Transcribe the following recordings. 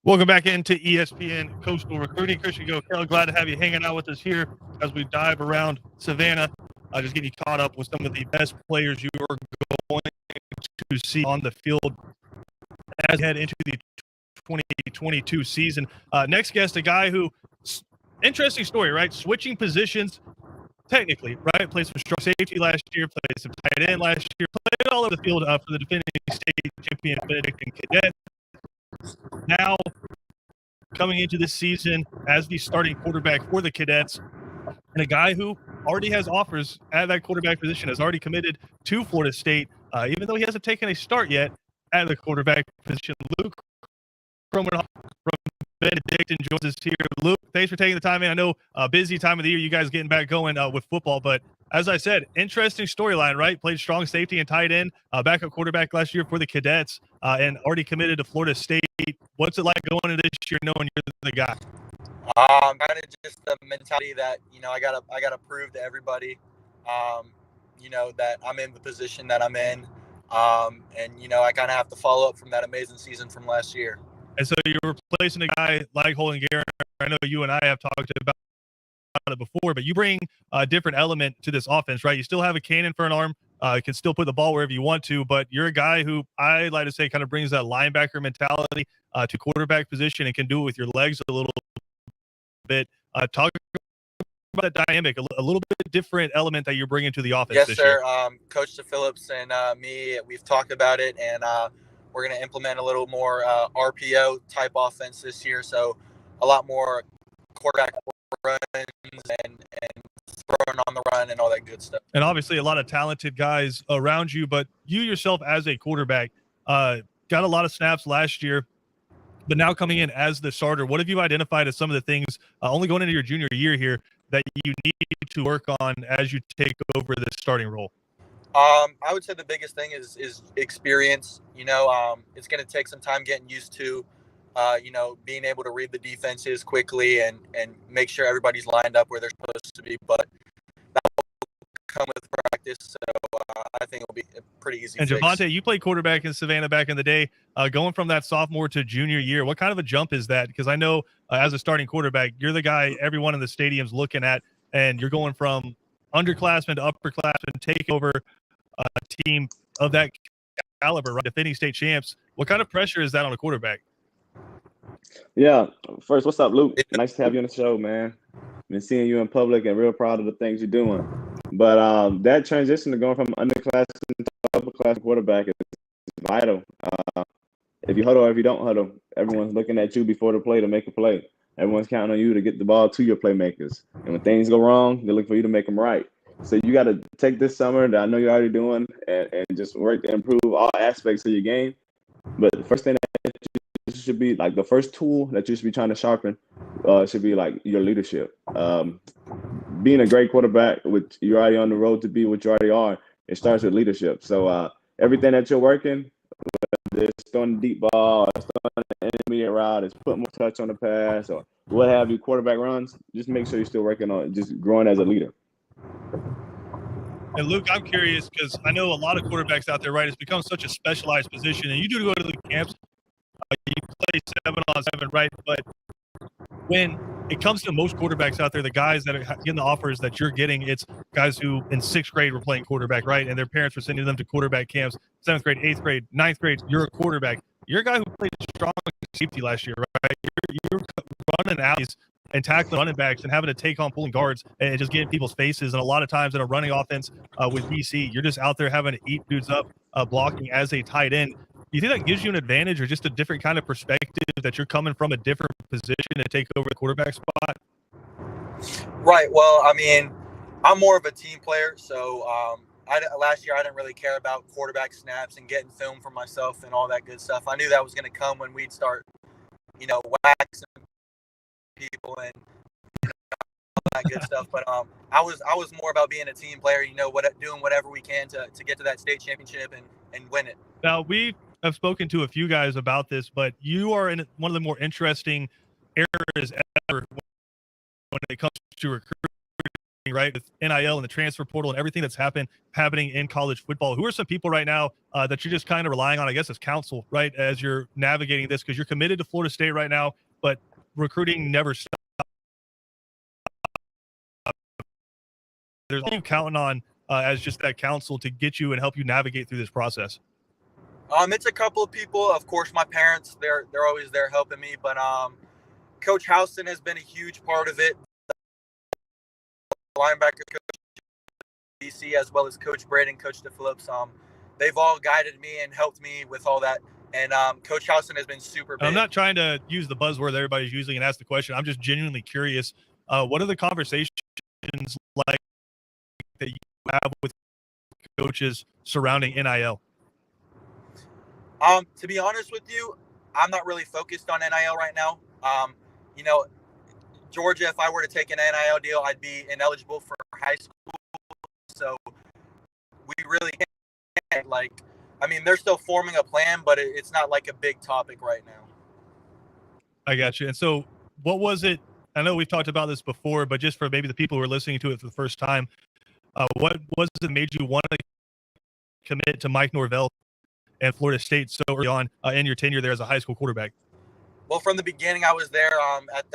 Welcome back into ESPN Coastal Recruiting. Christian Gokel, glad to have you hanging out with us here as we dive around Savannah. Just getting you caught up with some of the best players you are going to see on the field as we head into the 2022 season. Next guest, a guy who, interesting story, right? Switching positions, technically, right? Played some strong safety last year, played some tight end last year, played all over the field for the defending state champion Benedictine Cadets. Now, coming into this season as the starting quarterback for the Cadets, and a guy who already has offers at that quarterback position, has already committed to Florida State, even though he hasn't taken a start yet at the quarterback position. Luke Kromenhoek from Benedictine joins us here. Luke, thanks for taking the time, man. I know a busy time of the year, you guys getting back going with football, but as I said, interesting storyline, right? Played strong safety and tight end, backup quarterback last year for the Cadets, and already committed to Florida State. What's it like going into this year knowing you're the guy? Kind of just the mentality that I gotta prove to everybody, that I'm in the position that I'm in, and I kind of have to follow up from that amazing season from last year. And so you're replacing a guy like Holden Garrett. I know you and I have talked about it before, but you bring a different element to this offense, right? You still have a cannon for an arm, can still put the ball wherever you want to, but you're a guy who I like to say kind of brings that linebacker mentality to quarterback position and can do it with your legs a little bit. Talk about that dynamic, a little bit different element that you're bringing to the offense. Yes, this sir. year. Coach Phillips and me, we've talked about it, and we're going to implement a little more RPO type offense this year. So a lot more quarterback runs and throwing on the run and all that good stuff. And obviously a lot of talented guys around you, but you yourself as a quarterback got a lot of snaps last year, but now coming in as the starter, what have you identified as some of the things only going into your junior year here that you need to work on as you take over the starting role? I would say the biggest thing is experience. It's going to take some time getting used to, being able to read the defenses quickly and make sure everybody's lined up where they're supposed to be. But that will come with practice, so I think it'll be a pretty easy. And Javante, you played quarterback in Savannah back in the day. Going from that sophomore to junior year, what kind of a jump is that? Because I know as a starting quarterback, you're the guy everyone in the stadium's looking at, and you're going from underclassmen to upperclassmen, take over a team of that caliber, right? Defending state champs. What kind of pressure is that on a quarterback? Yeah. First, what's up, Luke? Nice to have you on the show, man. Been seeing you in public and real proud of the things you're doing. But that transition to going from underclass to upperclass quarterback is vital. If you huddle or if you don't huddle, everyone's looking at you before the play to make a play. Everyone's counting on you to get the ball to your playmakers. And when things go wrong, they look for you to make them right. So you got to take this summer that I know you're already doing and just work to improve all aspects of your game. But the first thing that you should be, like the first tool that you should be trying to sharpen should be like your leadership. Being a great quarterback, which you're already on the road to be what you already are, it starts with leadership. So everything that you're working, whether it's throwing the deep ball, or throwing the intermediate route, it's putting more touch on the pass, or what have you, quarterback runs, just make sure you're still working on just growing as a leader. And Luke, I'm curious because I know a lot of quarterbacks out there, right? It's become such a specialized position, and you do go to the camps. You play 7-on-7, right? But when it comes to most quarterbacks out there, the guys that are getting the offers that you're getting, it's guys who in 6th grade were playing quarterback, right? And their parents were sending them to quarterback camps, 7th grade, 8th grade, 9th grade. You're a quarterback. You're a guy who played strong safety last year, right? You're running alleys and tackling running backs and having to take on pulling guards and just getting people's faces. And a lot of times in a running offense with BC, you're just out there having to eat dudes up, blocking as a tight end. Do you think that gives you an advantage or just a different kind of perspective that you're coming from a different position to take over the quarterback spot? Right. Well, I mean, I'm more of a team player. So last year I didn't really care about quarterback snaps and getting film for myself and all that good stuff. I knew that was going to come when we'd start, waxing people and all that good stuff. But I was more about being a team player, doing whatever we can to get to that state championship and win it. Now, I've spoken to a few guys about this, but you are in one of the more interesting eras ever when it comes to recruiting. right, with NIL and the transfer portal and everything that's happening in college football. Who are some people right now that you're just kind of relying on, I guess, as counsel, right, as you're navigating this? Because you're committed to Florida State right now, but recruiting never stops. There's you counting on as just that counsel to get you and help you navigate through this process. It's a couple of people. Of course, my parents, they're always there helping me. But Coach Houston has been a huge part of it. Linebacker coach DC, as well as Coach Braden, Coach DePhillips. They've all guided me and helped me with all that. And Coach Houston has been super big. I'm not trying to use the buzzword that everybody's using and ask the question. I'm just genuinely curious. What are the conversations like that you have with coaches surrounding NIL? To be honest with you, I'm not really focused on NIL right now. Georgia, if I were to take an NIL deal, I'd be ineligible for high school. So we really can't, they're still forming a plan, but it's not like a big topic right now. I got you. And so what was it? I know we've talked about this before, but just for maybe the people who are listening to it for the first time, what was it that made you want to commit to Mike Norvell and Florida State so early on in your tenure there as a high school quarterback? Well, from the beginning, I was there at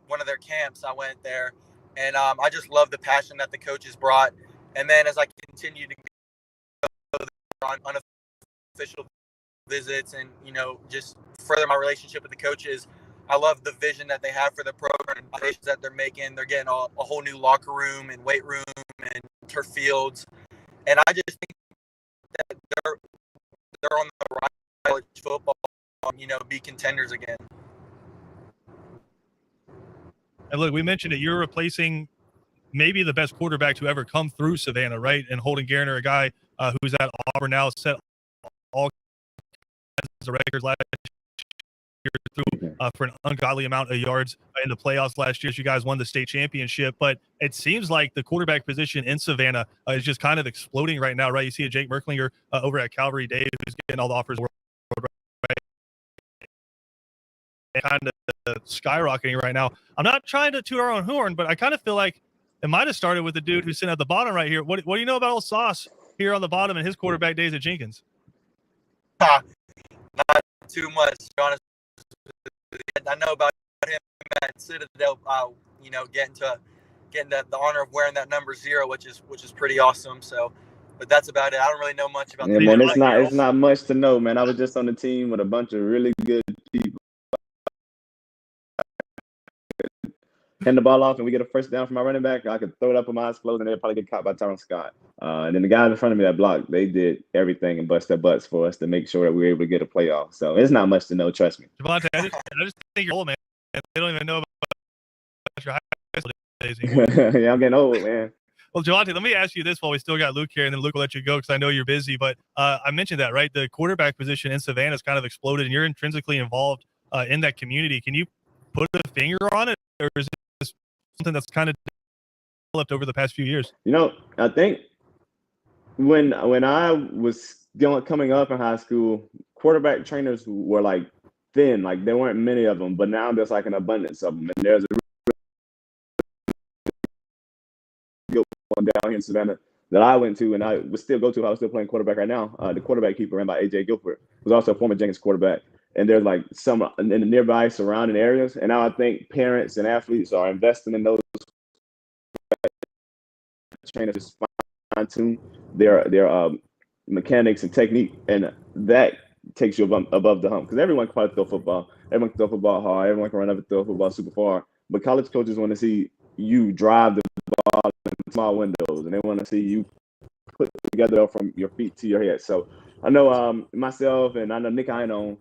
one of their camps. I went there, and I just loved the passion that the coaches brought. And then as I continued to go on unofficial visits and, just further my relationship with the coaches, I love the vision that they have for the program and that they're making. They're getting a whole new locker room and weight room and turf fields. And I just think that they're on the right college football, be contenders again. And look, we mentioned it. You're replacing maybe the best quarterback to ever come through Savannah, right? And Holden Garner, a guy who's at Auburn now, set all kinds of records last year through for an ungodly amount of yards in the playoffs last year. You guys won the state championship, but it seems like the quarterback position in Savannah is just kind of exploding right now, right? You see a Jake Merklinger over at Calvary Dave, who's getting all the offers in the world, right? And kind of skyrocketing right now. I'm not trying to toot our own horn, but I kind of feel like it might have started with the dude who's sitting at the bottom right here. What do you know about old Sauce here on the bottom in his quarterback days at Jenkins? Not too much, honestly. I know about him at Citadel, getting the honor of wearing that number 0, which is pretty awesome. So, but that's about it. I don't really know much about. Yeah, man, it's not much to know, man. I was just on the team with a bunch of really good people. Hand the ball off and we get a first down from my running back, I could throw it up with my eyes closed and they'll probably get caught by Tyron Scott. And then the guys in front of me that blocked, they did everything and bust their butts for us to make sure that we were able to get a playoff. So it's not much to know, trust me. Javante, I just think you're old, man. They don't even know about your high school days anymore. Yeah, I'm getting old, man. Well, Javante, let me ask you this while we still got Luke here, and then Luke will let you go because I know you're busy. But I mentioned that, right? The quarterback position in Savannah has kind of exploded, and you're intrinsically involved in that community. Can you put a finger on it, or is it something that's kind of developed over the past few years? I think when I was coming up in high school, quarterback trainers were like thin, like there weren't many of them, but now there's like an abundance of them. And there's a good one down here in Savannah that I went to and I would still go to if I was still playing quarterback right now. The quarterback keeper ran by AJ Gilford, was also a former Jenkins quarterback. And there's like some in the nearby surrounding areas. And now I think parents and athletes are investing in those trainers to fine-tune their mechanics and technique. And that takes you above the hump. Because everyone can probably throw football. Everyone can throw football hard. Everyone can run up and throw football super far. But college coaches want to see you drive the ball in small windows. And they want to see you put together from your feet to your head. So I know myself and I know Nick Ione,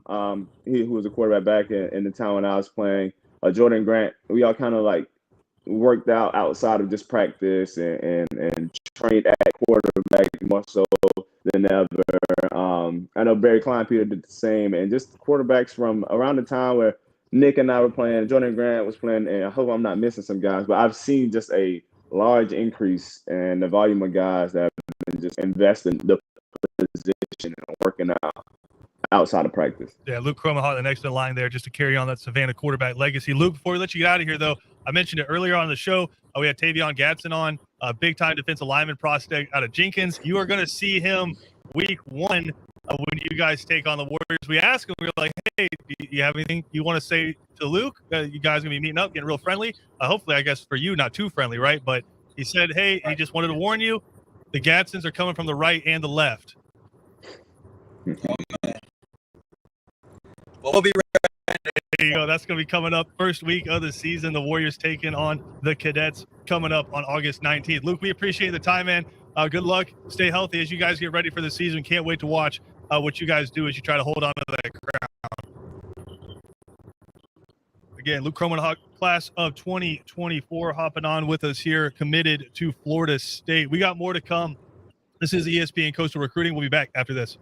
who was a quarterback back in the town when I was playing, Jordan Grant, we all kind of like worked out outside of just practice and trained at quarterback more so than ever. I know Barry Kleinpeter did the same, and just quarterbacks from around the time where Nick and I were playing, Jordan Grant was playing, and I hope I'm not missing some guys, but I've seen just a large increase in the volume of guys that have been just investing the position and working out outside of practice. Yeah, Luke Kromenhoek, the next in line there, just to carry on that Savannah quarterback legacy. Luke, before we let you get out of here, though, I mentioned it earlier on the show. We had Tavion Gadsden on, a big-time defensive lineman prospect out of Jenkins. You are going to see him week 1 when you guys take on the Warriors. We asked him, we were like, hey, do you have anything you want to say to Luke? You guys going to be meeting up, getting real friendly? Hopefully, I guess, for you, not too friendly, right? But he said, hey, he just wanted to warn you, the Gadsdens are coming from the right and the left. Well, we'll be ready. There you go. That's going to be coming up first week of the season. The Warriors taking on the Cadets coming up on August 19th. Luke, we appreciate the time, man. Good luck. Stay healthy as you guys get ready for the season. Can't wait to watch what you guys do as you try to hold on to that crown. Again, Luke Kromenhoek, class of 2024, hopping on with us here, committed to Florida State. We got more to come. This is ESPN Coastal Recruiting. We'll be back after this.